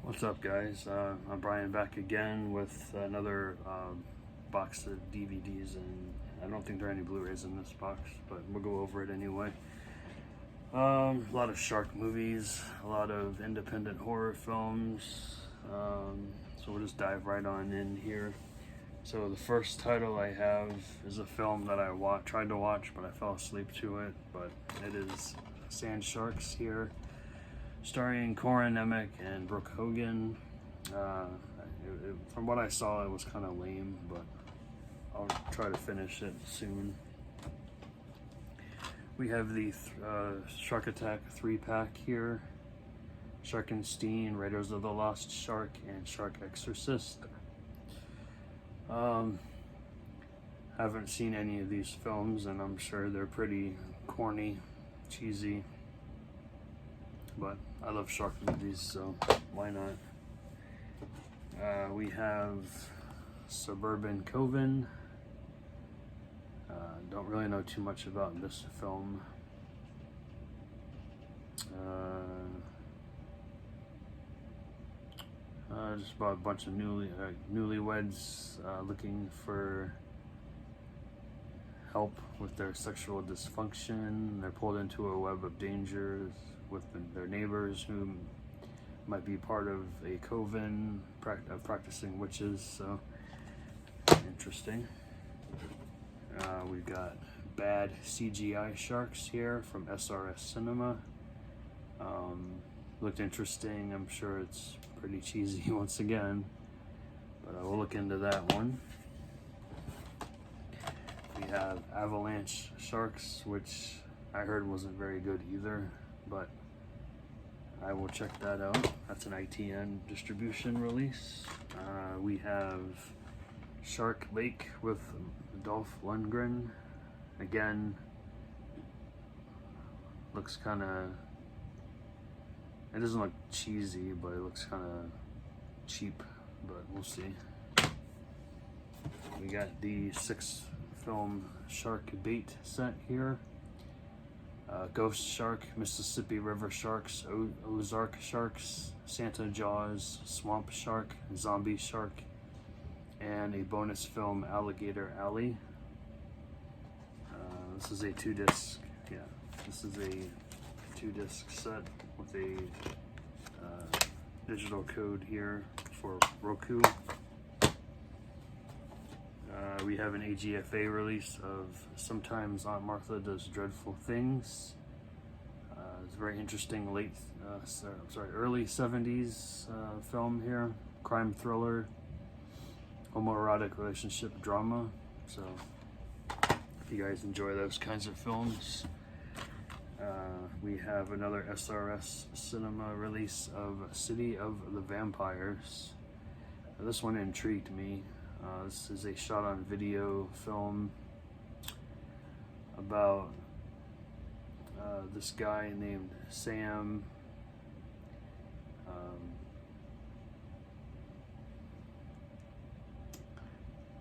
What's up, guys? I'm Brian, back again with another box of DVDs, and I don't think there are any Blu-rays in this box, but we'll go over it anyway. A lot of shark movies, a lot of independent horror films, so we'll just dive right on in here. So the first title I have is a film that I tried to watch, but I fell asleep to it, but it is Sand Sharks here, starring Corin Nemec and Brooke Hogan. From what I saw, it was kind of lame, but I'll try to finish it soon. We have the Shark Attack 3-pack here, Sharkenstein, Raiders of the Lost Shark, and Shark Exorcist. Haven't seen any of these films, and I'm sure they're pretty corny, cheesy, but I love shark movies, so why not? We have Suburban Coven. Don't really know too much about this film. Just about a bunch of newlyweds looking for help with their sexual dysfunction. They're pulled into a web of dangers with their neighbors who might be part of a coven of practicing witches, so interesting. We've got Bad CGI Sharks here from SRS Cinema. Looked interesting. I'm sure it's pretty cheesy once again, but I will look into that one. We have Avalanche Sharks, which I heard wasn't very good either, but I will check that out. That's an ITN distribution release. We have Shark Lake with Dolph Lundgren. Again, looks kind of, it doesn't look cheesy, but it looks kind of cheap, but we'll see. We got the 6-film shark bait set here. Ghost Shark, Mississippi River Sharks, Ozark Sharks, Santa Jaws, Swamp Shark, Zombie Shark, and a bonus film, Alligator Alley. This is a 2-disc, this is a 2-disc set with a digital code here for Roku. We have an AGFA release of Sometimes Aunt Martha Does Dreadful Things. It's a very interesting early 70s film here. Crime thriller, homoerotic relationship drama. So if you guys enjoy those kinds of films. We have another SRS Cinema release of City of the Vampires. This one intrigued me. This is a shot-on-video film about this guy named Sam.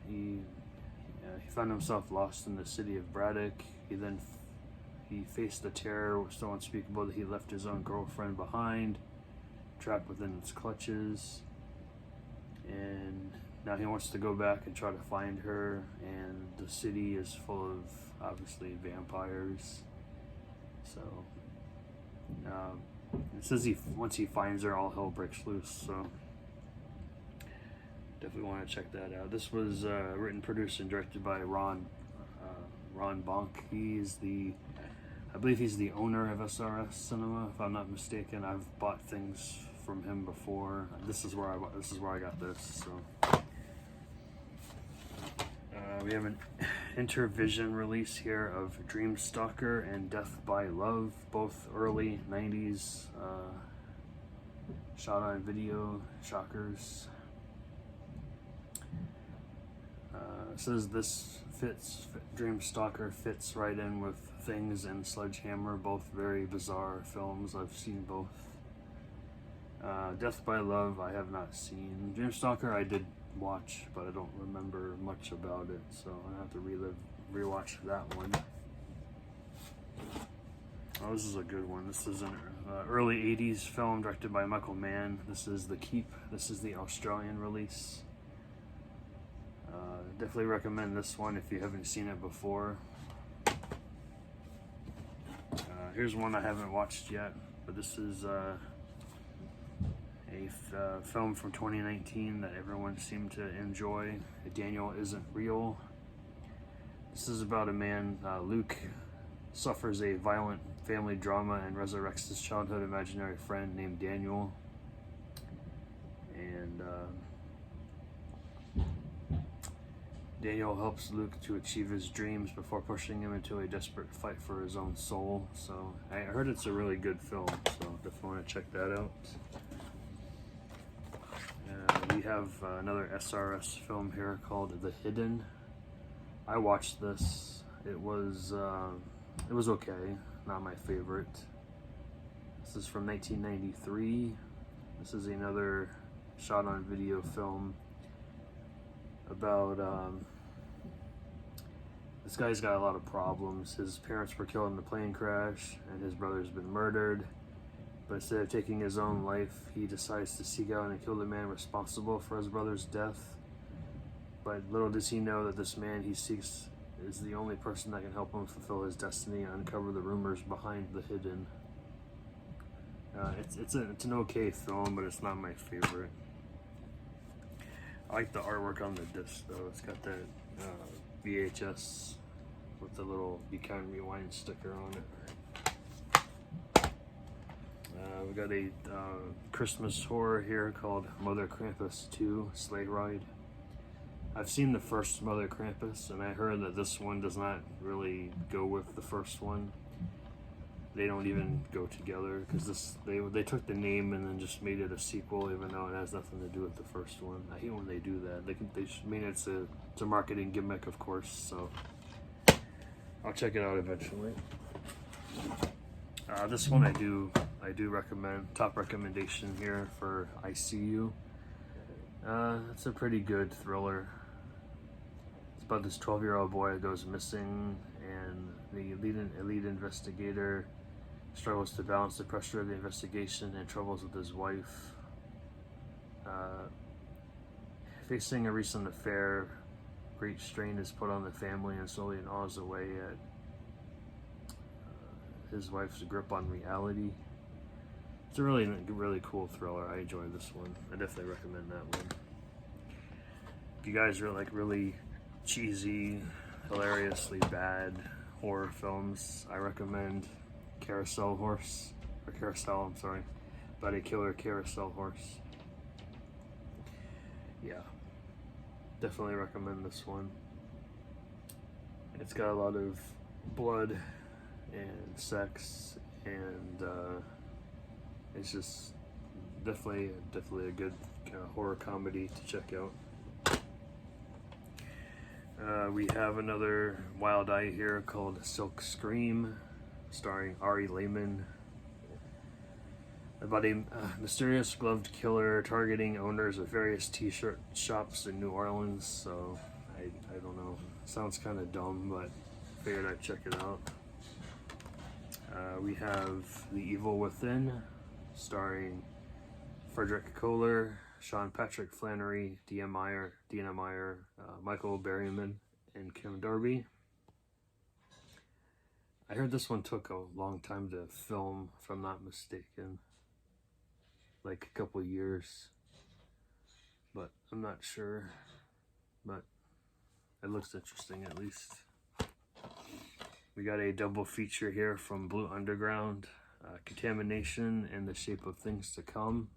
He found himself lost in the city of Braddock. He faced the terror so unspeakable that he left his own girlfriend behind, trapped within its clutches, and now he wants to go back and try to find her, and the city is full of, obviously, vampires. So it says once he finds her, all hell breaks loose, so definitely want to check that out. This was written, produced, and directed by Ron Bonk. I believe he's the owner of SRS Cinema, if I'm not mistaken. I've bought things from him before. This is where I got this. So we have an Intervision release here of Dreamstalker and Death by Love, both early 90s shot on video shockers. It says this Dreamstalker fits right in with Things and Sledgehammer, both very bizarre films. I've seen both. Death by Love I have not seen. Dreamstalker I did watch, but I don't remember much about it, so I have to rewatch that one. Oh, this is a good one. This is an early 80s film directed by Michael Mann. This is The Keep. This is the Australian release. Definitely recommend this one if you haven't seen it before. Here's one I haven't watched yet, but this is a film from 2019 that everyone seemed to enjoy. Daniel Isn't Real. This is about a man, Luke, suffers a violent family drama and resurrects his childhood imaginary friend named Daniel. And Daniel helps Luke to achieve his dreams before pushing him into a desperate fight for his own soul. So I heard it's a really good film, so definitely want to check that out. We have another SRS film here called The Hidden. I watched this. It was okay, not my favorite. This is from 1993. This is another shot on video film about this guy's got a lot of problems. His parents were killed in a plane crash and his brother's been murdered, but instead of taking his own life, he decides to seek out and kill the man responsible for his brother's death. But little does he know that this man he seeks is the only person that can help him fulfill his destiny and uncover the rumors behind The Hidden. It's an okay film, but it's not my favorite. I like the artwork on the disc though. It's got that VHS with the little "You Can Rewind" sticker on it. We got a Christmas horror here called Mother Krampus 2 Sleigh Ride. I've seen the first Mother Krampus, and I heard that this one does not really go with the first one. They don't even go together because they took the name and then just made it a sequel, even though it has nothing to do with the first one. I hate when they do that. I mean, it's a marketing gimmick, of course. So I'll check it out eventually. This one I do recommend. Top recommendation here for ICU. It's a pretty good thriller. It's about this 12-year-old boy that goes missing, and the elite investigator struggles to balance the pressure of the investigation and troubles with his wife. Facing a recent affair, great strain is put on the family and slowly gnaws away at his wife's grip on reality. It's a really cool thriller. I enjoy this one. I definitely recommend that one. If you guys are like really cheesy, hilariously bad horror films, I recommend Carousel, I'm sorry, about a killer carousel horse. Yeah, definitely recommend this one. It's got a lot of blood and sex, and it's just definitely a good kind of horror comedy to check out. We have another Wild Eye here called Silk Scream, starring Ari Lehman, about a mysterious gloved killer targeting owners of various t-shirt shops in New Orleans. So I don't know, sounds kind of dumb, but figured I'd check it out. We have The Evil Within, starring Frederick Kohler, Sean Patrick Flannery, Dina Meyer, Michael Berryman, and Kim Darby. I heard this one took a long time to film, if I'm not mistaken. Like a couple years. But I'm not sure. But it looks interesting at least. We got a double feature here from Blue Underground. Contamination and the Shape of Things to Come.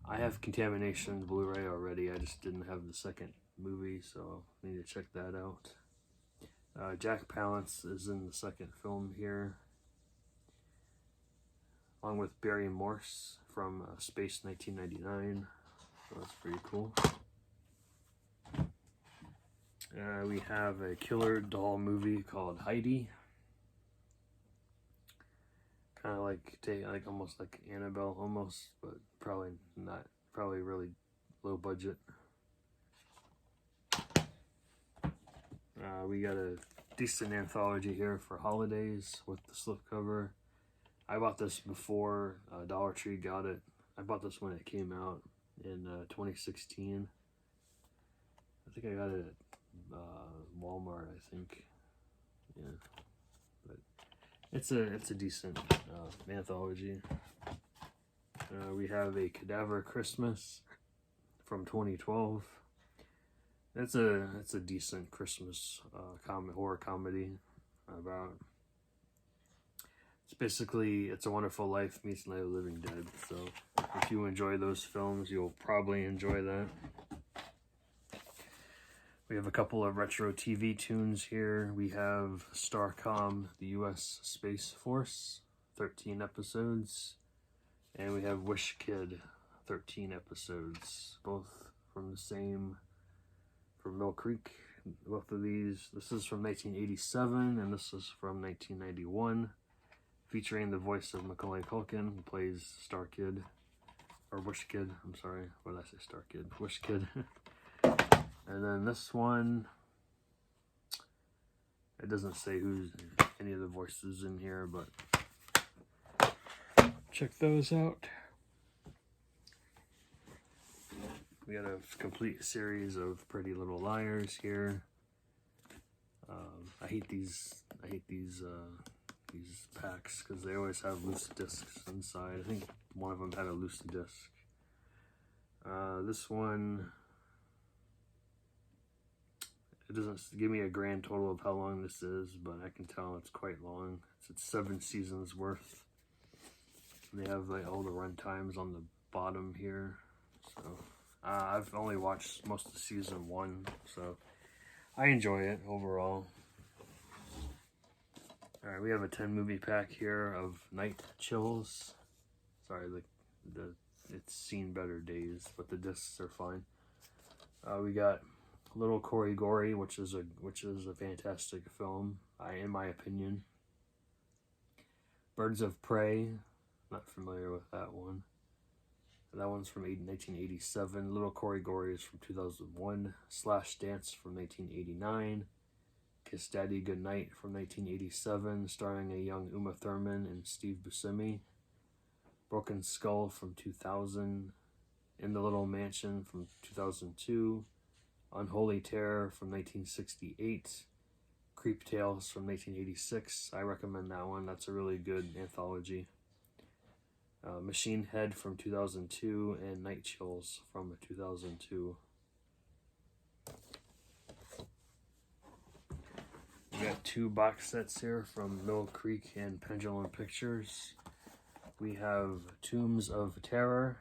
I have Contamination Blu-ray already. I just didn't have the second movie, so I need to check that out. Jack Palance is in the second film here, along with Barry Morse from Space 1999. So that's pretty cool. We have a killer doll movie called Heidi. Kind of like almost like Annabelle almost, but probably not. Probably really low budget. We got a decent anthology here for holidays with the slipcover. I bought this before Dollar Tree got it. I bought this when it came out in 2016. I think I got it at Walmart, I think. Yeah, but it's a decent anthology. We have a Cadaver Christmas from 2012. It's a decent Christmas horror comedy about. It's basically It's a Wonderful Life meets Night of the Living Dead. So if you enjoy those films, you'll probably enjoy that. We have a couple of retro TV tunes here. We have Starcom, the U.S. Space Force, 13 episodes. And we have Wish Kid, 13 episodes, both from Mill Creek. Both of these, this is from 1987 and this is from 1991, featuring the voice of Macaulay Culkin, who plays Star Kid, or Wish Kid, I'm sorry, what did I say, Star Kid, Wish Kid. And then this one, it doesn't say who's any of the voices in here, but check those out. We got a complete series of Pretty Little Liars here. I hate these packs because they always have loose discs inside. I think one of them had a loose disc. This one, it doesn't give me a grand total of how long this is, but I can tell it's quite long. It's 7 seasons worth. They have like all the run times on the bottom here. So I've only watched most of season 1, so I enjoy it overall. Alright, we have a 10 movie pack here of Night Chills. Sorry, it's seen better days, but the discs are fine. We got Little Cory Gory, which is a fantastic film, in my opinion. Birds of Prey, not familiar with that one. That one's from 1987. Little Cory Gory is from 2001. Slash Dance from 1989. Kiss Daddy Goodnight from 1987, starring a young Uma Thurman and Steve Buscemi. Broken Skull from 2000. In the Little Mansion from 2002. Unholy Terror from 1968. Creep Tales from 1986. I recommend that one. That's a really good anthology. Machine Head from 2002 and Night Chills from 2002. We got 2 box sets here from Mill Creek and Pendulum Pictures. We have Tombs of Terror.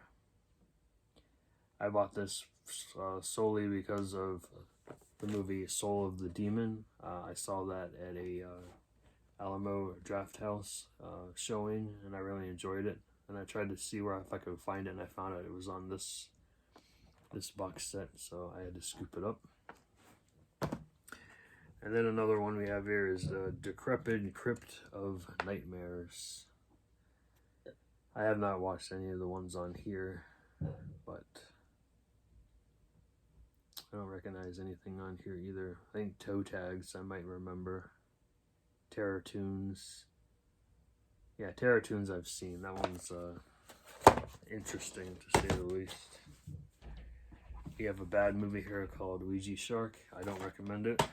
I bought this solely because of the movie Soul of the Demon. I saw that at a Alamo Draft House showing, and I really enjoyed it. And I tried to see if I could find it, and I found out it was on this box set, so I had to scoop it up. And then another one we have here is the Decrepit Crypt of Nightmares. I have not watched any of the ones on here, but I don't recognize anything on here either. I think Toe Tags I might remember. Terror Tunes. Yeah, Terror Tunes I've seen. That one's interesting to say the least. We have a bad movie here called Ouija Shark. I don't recommend it.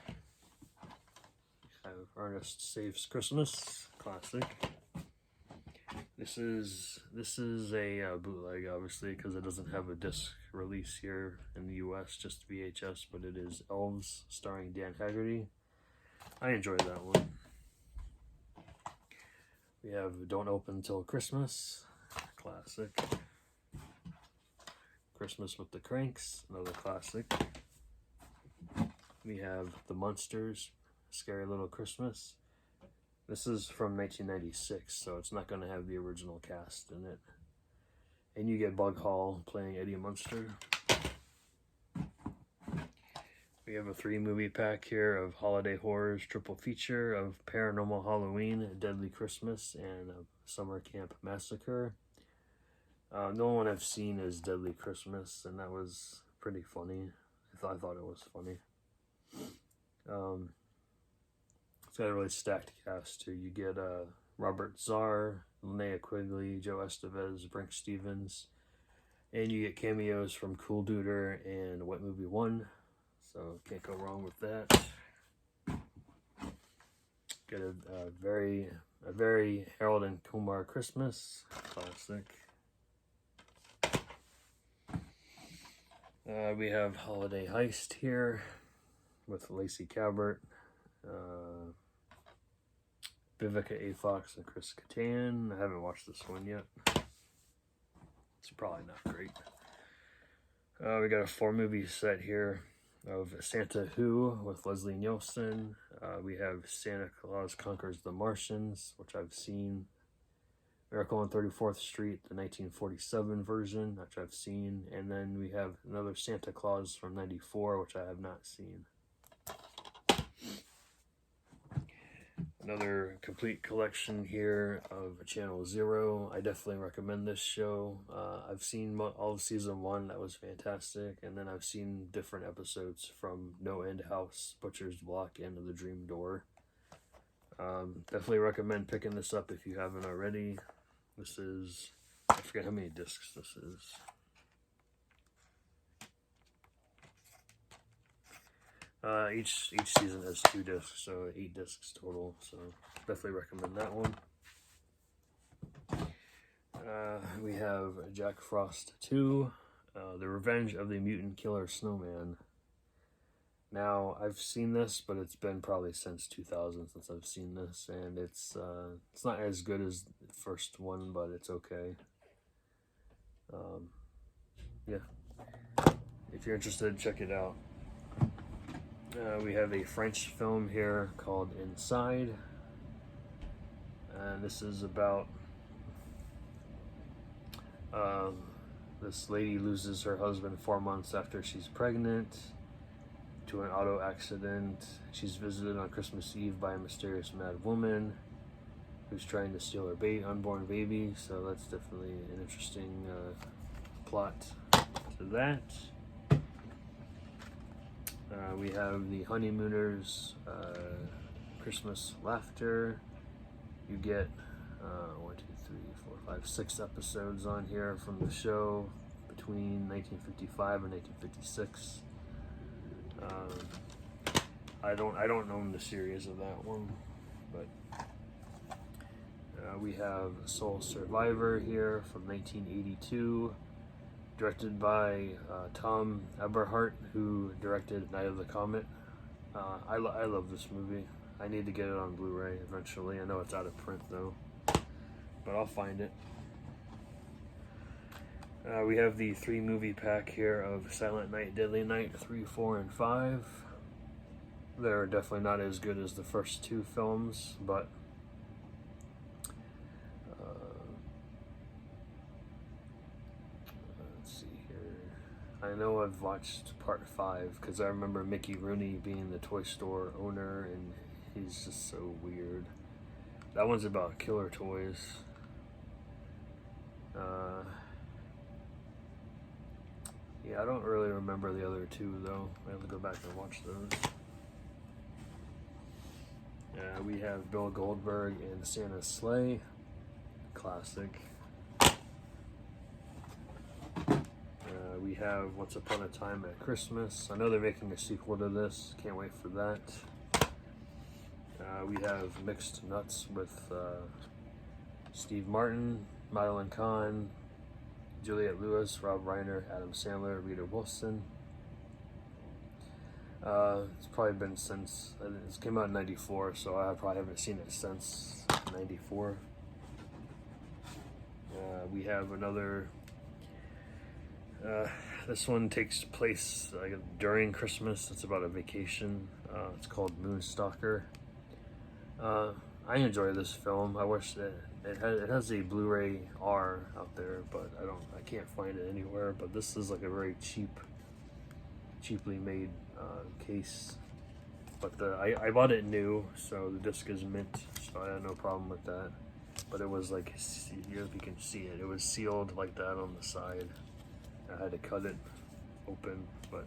I have Ernest Saves Christmas. Classic. This is a bootleg, obviously, because it doesn't have a disc release here in the US, just VHS, but it is Elves, starring Dan Haggerty. I enjoyed that one. We have Don't Open Till Christmas, classic. Christmas with the Cranks, another classic. We have The Munsters, Scary Little Christmas. This is from 1996, so it's not going to have the original cast in it. And you get Bug Hall playing Eddie Munster. We have a 3 movie pack here of holiday horrors triple feature of Paranormal Halloween, Deadly Christmas, and Summer Camp Massacre. The only one I've seen is Deadly Christmas, and that was pretty funny. I thought it was funny. It's got a really stacked cast too. You get Robert Zarr, Linnea Quigley, Joe Estevez, Brink Stevens, and you get cameos from Cool Duder and Wet Movie 1, so can't go wrong with that. Get a very Harold and Kumar Christmas classic. We have Holiday Heist here with Lacey Cabot, Vivica A. Fox, and Chris Kattan. I haven't watched this one yet. It's probably not great. We got a 4-movie set here of Santa Who with Leslie Nielsen. We have Santa Claus Conquers the Martians, which I've seen. Miracle on 34th Street, the 1947 version, which I've seen. And then we have another Santa Claus from 94, which I have not seen. Another complete collection here of Channel Zero. I definitely recommend this show. I've seen all of season 1. That was fantastic. And then I've seen different episodes from No End House, Butcher's Block, and The Dream Door. Definitely recommend picking this up if you haven't already. This is, I forget how many discs this is. Each season has 2 discs, so 8 discs total. So definitely recommend that one. We have Jack Frost 2, The Revenge of the Mutant Killer Snowman. Now, I've seen this, but it's been probably since 2000 since I've seen this, and it's not as good as the first one, but it's okay. Yeah. If you're interested, check it out. We have a French film here called Inside, and this is about this lady loses her husband 4 months after she's pregnant to an auto accident. She's visited on Christmas Eve by a mysterious mad woman who's trying to steal her unborn baby, so that's definitely an interesting plot to that. We have The Honeymooners, Christmas Laughter. You get 6 episodes on here from the show between 1955 and 1956. I don't own the series of that one, but we have Soul Survivor here from 1982, directed by Tom Eberhardt, who directed Night of the Comet. I love this movie. I need to get it on Blu-ray eventually. I know it's out of print though, but I'll find it. We have the 3-movie pack here of Silent Night, Deadly Night 3, 4, and 5. They're definitely not as good as the first 2 films, but let's see here. I know I've watched part 5 because I remember Mickey Rooney being the toy store owner, and he's just so weird. That one's about killer toys. Yeah, I don't really remember the other 2 though. I have to go back and watch those. We have Bill Goldberg and Santa's Sleigh, classic. We have Once Upon a Time at Christmas. I know they're making a sequel to this. Can't wait for that. We have Mixed Nuts with Steve Martin, Madeline Kahn, Juliette Lewis, Rob Reiner, Adam Sandler, Rita Wilson. It's probably been since, it came out in 94, so I probably haven't seen it since 94. We have another, this one takes place during Christmas. It's about a vacation. It's called Moonstalker. I enjoy this film. I wish that it has a Blu-ray R out there, but I can't find it anywhere. But this is like a very cheaply made case. But I bought it new, so the disc is mint, so I had no problem with that. But it was like, if you can see it, it was sealed like that on the side. I had to cut it open, but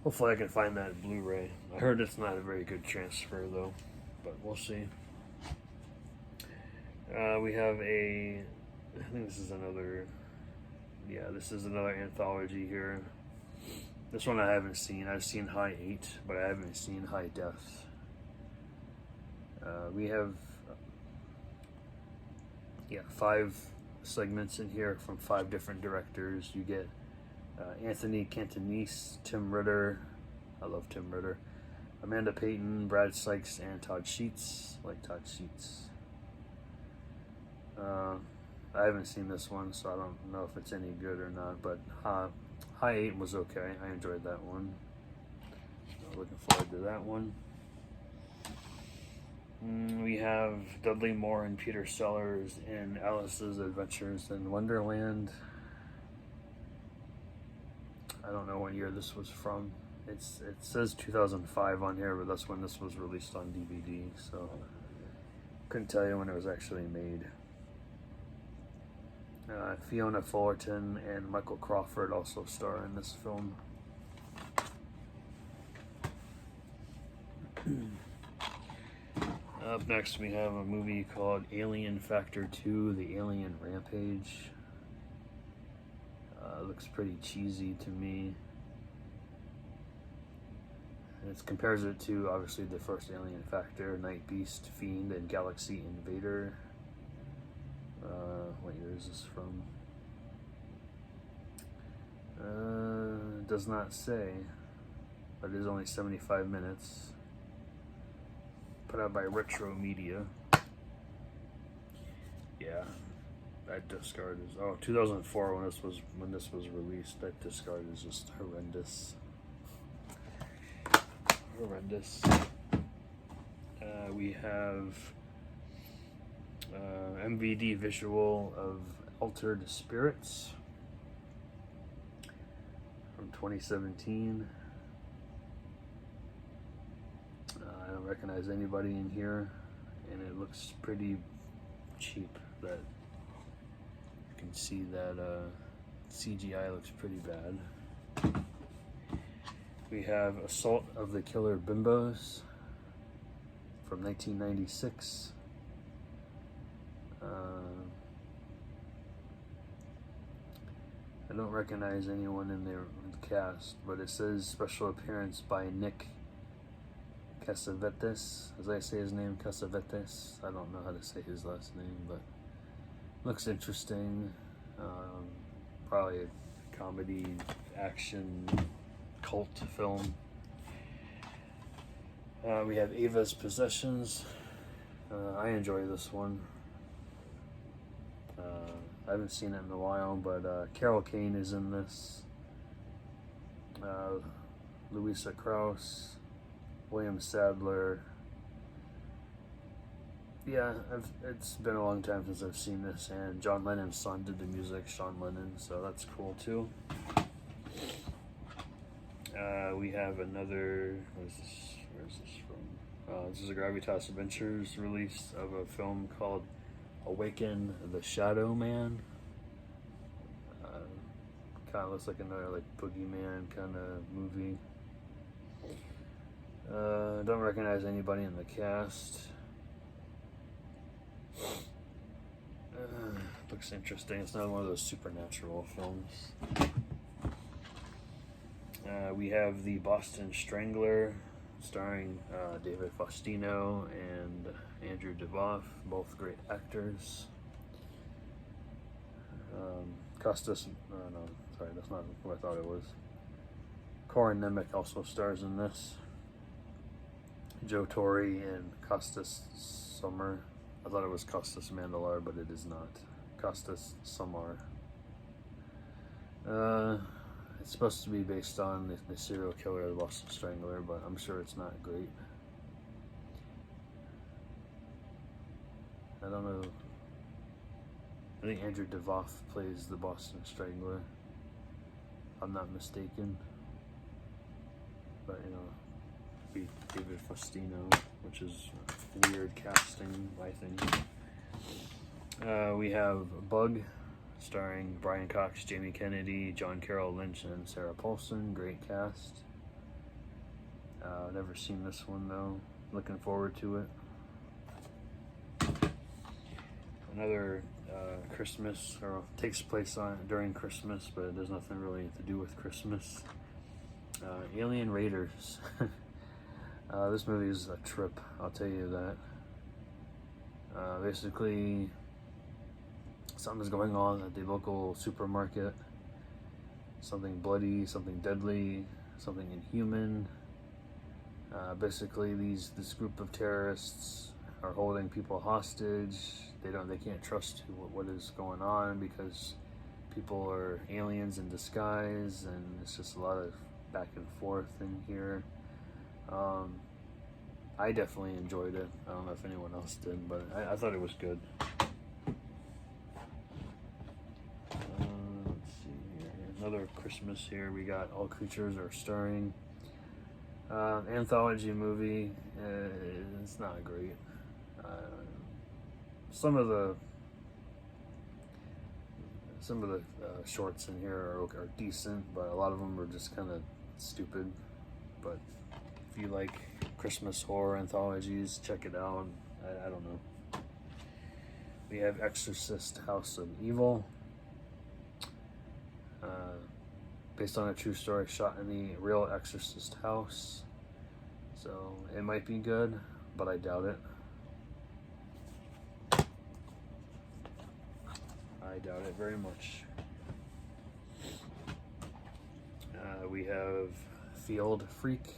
Hopefully I can find that Blu-ray. I heard it's not a very good transfer though, but we'll see. We have I think this is another, yeah, this is another anthology here. This one I haven't seen. I've seen High 8, but I haven't seen High Def. We have, 5 segments in here from 5 different directors. You get Anthony Cantonese, Tim Ritter, I love Tim Ritter, Amanda Payton, Brad Sykes, and Todd Sheets. I like Todd Sheets. I haven't seen this one, so I don't know if it's any good or not, but High 8 was okay. I enjoyed that one. So looking forward to that one. We have Dudley Moore and Peter Sellers in Alice's Adventures in Wonderland. I don't know what year this was from. It says 2005 on here, but that's when this was released on DVD, so couldn't tell you when it was actually made. Fiona Fullerton and Michael Crawford also star in this film. Up next we have a movie called Alien Factor 2, The Alien Rampage. Looks pretty cheesy to me. It compares it to, obviously, the first Alien Factor, Night Beast, Fiend, and Galaxy Invader. What year is this from? Does not say, but it is only 75 minutes. Put out by Retro Media. Yeah, that discard is 2004 when this was released. That discard is just horrendous. We have MVD visual of Altered Spirits from 2017. I don't recognize anybody in here, and it looks pretty cheap. That you can see that CGI looks pretty bad. We have Assault of the Killer Bimbos from 1996. I don't recognize anyone in the cast, but it says special appearance by Nick Cassavetes. As I say his name, Cassavetes. I don't know how to say his last name, but looks interesting. Probably a comedy, action, cult film. We have Ava's Possessions. I enjoy this one. I haven't seen it in a while, but Carol Kane is in this. Louisa Krause, William Sadler. Yeah, it's been a long time since I've seen this, and John Lennon's son did the music, Sean Lennon, so that's cool too. We have another, where is this from? This is a Gravitas Adventures release of a film called Awaken the Shadow Man. Kind of looks like another boogeyman kind of movie. Don't recognize anybody in the cast. Looks interesting. It's not one of those supernatural films. We have The Boston Strangler, starring David Faustino and Andrew Divoff, both great actors. Costas, no, sorry, that's not who I thought it was. Corin Nemec also stars in this. Joe Torre and Costas Summer. I thought it was Costas Mandelar, but it is not. Costas Samar. It's supposed to be based on the serial killer, the Boston Strangler, but I'm sure it's not great. I don't know. I think Andrew Divoff plays the Boston Strangler. I'm not mistaken. But, be David Faustino, which is weird casting, I think. We have Bug, starring Brian Cox, Jamie Kennedy, John Carroll Lynch, and Sarah Paulson. Great cast. Never seen this one though. Looking forward to it. Another Christmas, or takes place during Christmas, but it has nothing really to do with Christmas. Alien Raiders. This movie is a trip, I'll tell you that. Basically, something's going on at the local supermarket. Something bloody, something deadly, something inhuman. Basically, this group of terrorists are holding people hostage. They can't trust what is going on because people are aliens in disguise, and it's just a lot of back and forth in here. I definitely enjoyed it. I don't know if anyone else did, but I thought it was good. Let's see here. Another Christmas here. We got All Creatures Are Stirring. Anthology movie. It's not great. Some of the shorts in here are decent, but a lot of them are just kind of stupid. But if you like Christmas horror anthologies, check it out. I don't know. We have Exorcist House of Evil. Based on a true story shot in the real Exorcist house. So it might be good, but I doubt it. I doubt it very much. We have Field Freak.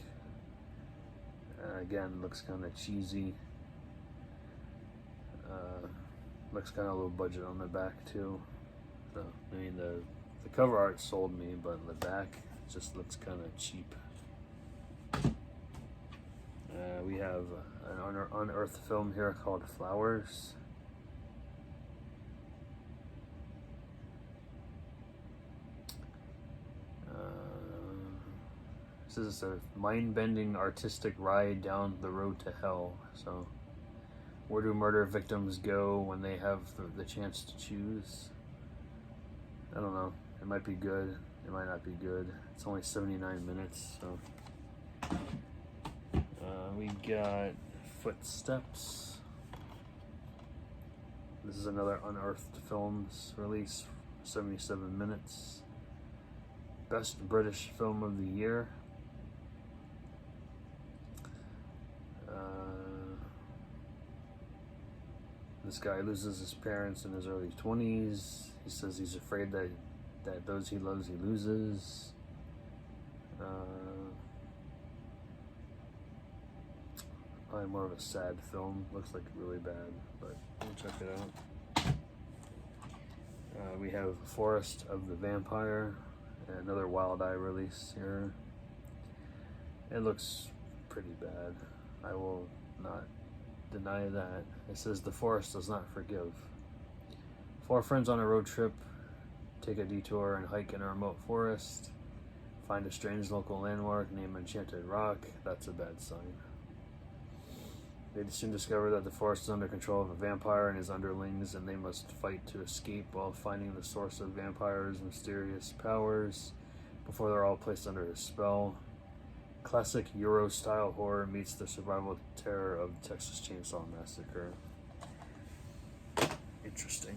Again, looks kind of cheesy. Looks kind of low budget on the back too. So, I mean, the cover art sold me, but the back just looks kind of cheap. We have an unearthed film here called Flowers. This is a mind-bending artistic ride down the road to hell. So, where do murder victims go when they have the chance to choose? I don't know. It might be good. It might not be good. It's only 79 minutes, so. We got Footsteps. This is another Unearthed Films release, 77 minutes. Best British Film of the Year. This guy loses his parents in his early 20s. He says he's afraid that those he loves he loses. Probably more of a sad film. Looks like really bad, but we'll check it out. We have Forest of the Vampire, another Wild Eye release here. It looks pretty bad. I will not deny that. It says the forest does not forgive. 4 friends on a road trip take a detour and hike in a remote forest. Find a strange local landmark named Enchanted Rock. That's a bad sign. They soon discover that the forest is under control of a vampire and his underlings, and they must fight to escape while finding the source of vampires' mysterious powers before they're all placed under his spell. Classic Euro-style horror meets the survival terror of Texas Chainsaw Massacre. Interesting.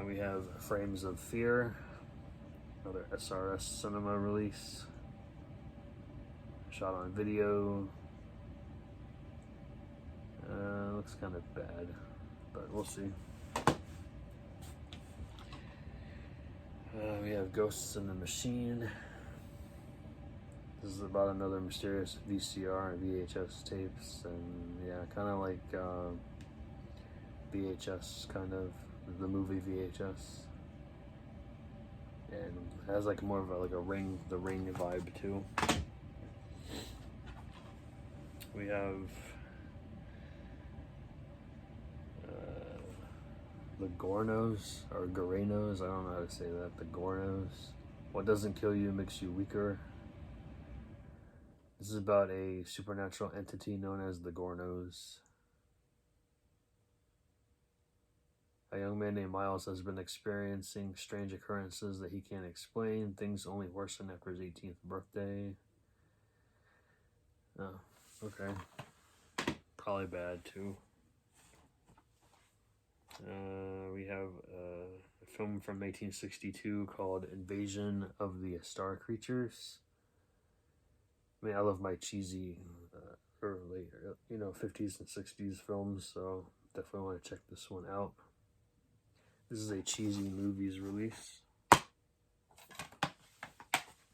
We have Frames of Fear, another SRS cinema release. Shot on video. Looks kind of bad, but we'll see. We have Ghosts in the Machine. This is about another mysterious VCR and VHS tapes, and yeah, kind of like VHS, kind of the movie VHS, and it has like more of the Ring vibe too. We have the Gornos, or Gorenos, I don't know how to say that, the Gornos. What doesn't kill you makes you weaker. This is about a supernatural entity known as the Gornos. A young man named Miles has been experiencing strange occurrences that he can't explain. Things only worsen after his 18th birthday. Oh, okay. Probably bad too. We have a film from 1862 called Invasion of the Star Creatures. I mean, I love my cheesy early, 50s and 60s films, so definitely want to check this one out. This is a cheesy movies release.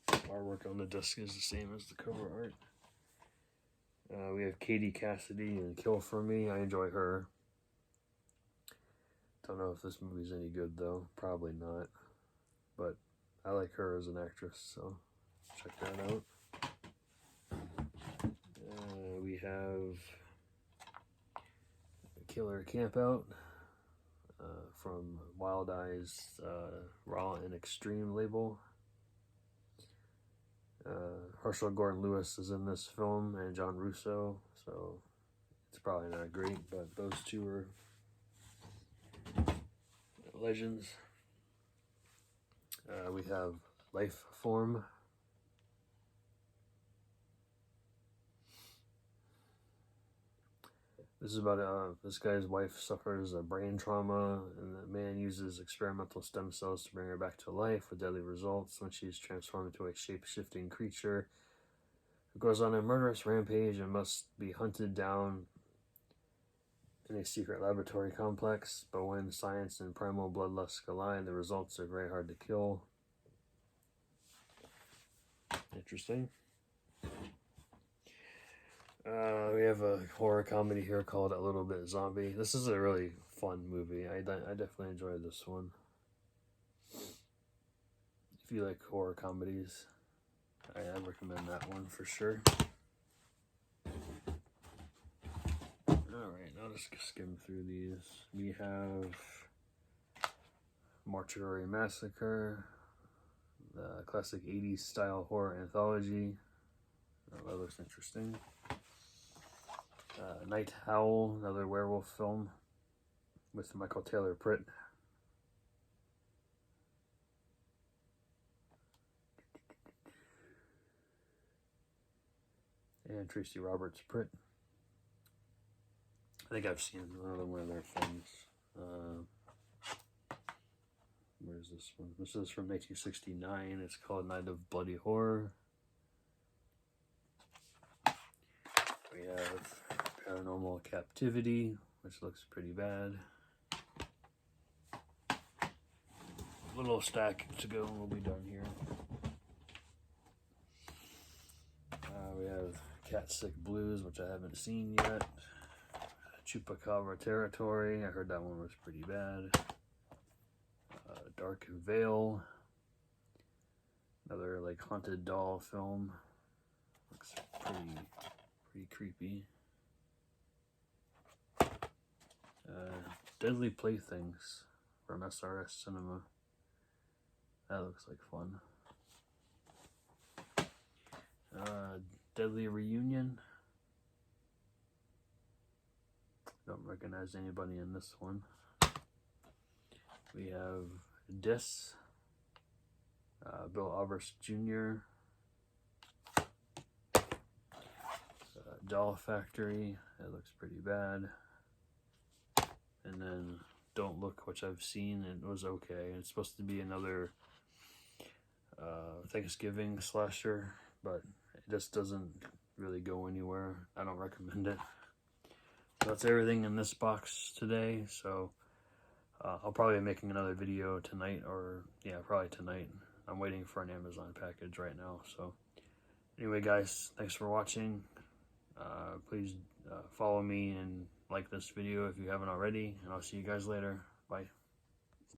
Artwork on the disc is the same as the cover art. We have Katie Cassidy in Kill For Me. I enjoy her. Don't know if this movie's any good though. Probably not. But I like her as an actress, so check that out. We have Killer Campout from Wild Eyes Raw and Extreme label. Herschel Gordon Lewis is in this film, and John Russo, so it's probably not great, but those two are legends. We have Life Form. This is about this guy's wife suffers a brain trauma, and the man uses experimental stem cells to bring her back to life with deadly results when she's transformed into a shape-shifting creature who goes on a murderous rampage and must be hunted down in a secret laboratory complex. But when science and primal bloodlust collide, the results are very hard to kill. Interesting. We have a horror comedy here called A Little Bit Zombie. This is a really fun movie. I definitely enjoyed this one. If you like horror comedies, I recommend that one for sure. Alright, I'll just skim through these. We have Mortuary Massacre, the classic 80s style horror anthology. Oh, that looks interesting. Night Howl, another werewolf film with Michael Taylor Pritt. And Tracy Roberts Pritt. I think I've seen another one of their films. Where's this one? This is from 1969. It's called Night of Bloody Horror. We have Paranormal Captivity, which looks pretty bad. A little stack to go and we'll be done here. We have Cat Sick Blues, which I haven't seen yet. Chupacabra Territory, I heard that one was pretty bad. Dark Veil, another like haunted doll film. Looks pretty creepy. Deadly Playthings from SRS Cinema. That looks like fun. Deadly Reunion. Don't recognize anybody in this one. We have Dis, Bill Oberst Jr., Doll Factory. It looks pretty bad. And then Don't Look, which I've seen, and it was okay. It's supposed to be another Thanksgiving slasher, but it just doesn't really go anywhere. I don't recommend it. So that's everything in this box today. So I'll probably be making another video tonight, or yeah, probably tonight. I'm waiting for an Amazon package right now. So anyway, guys, thanks for watching. Please follow me and like this video if you haven't already, and I'll see you guys later. Bye.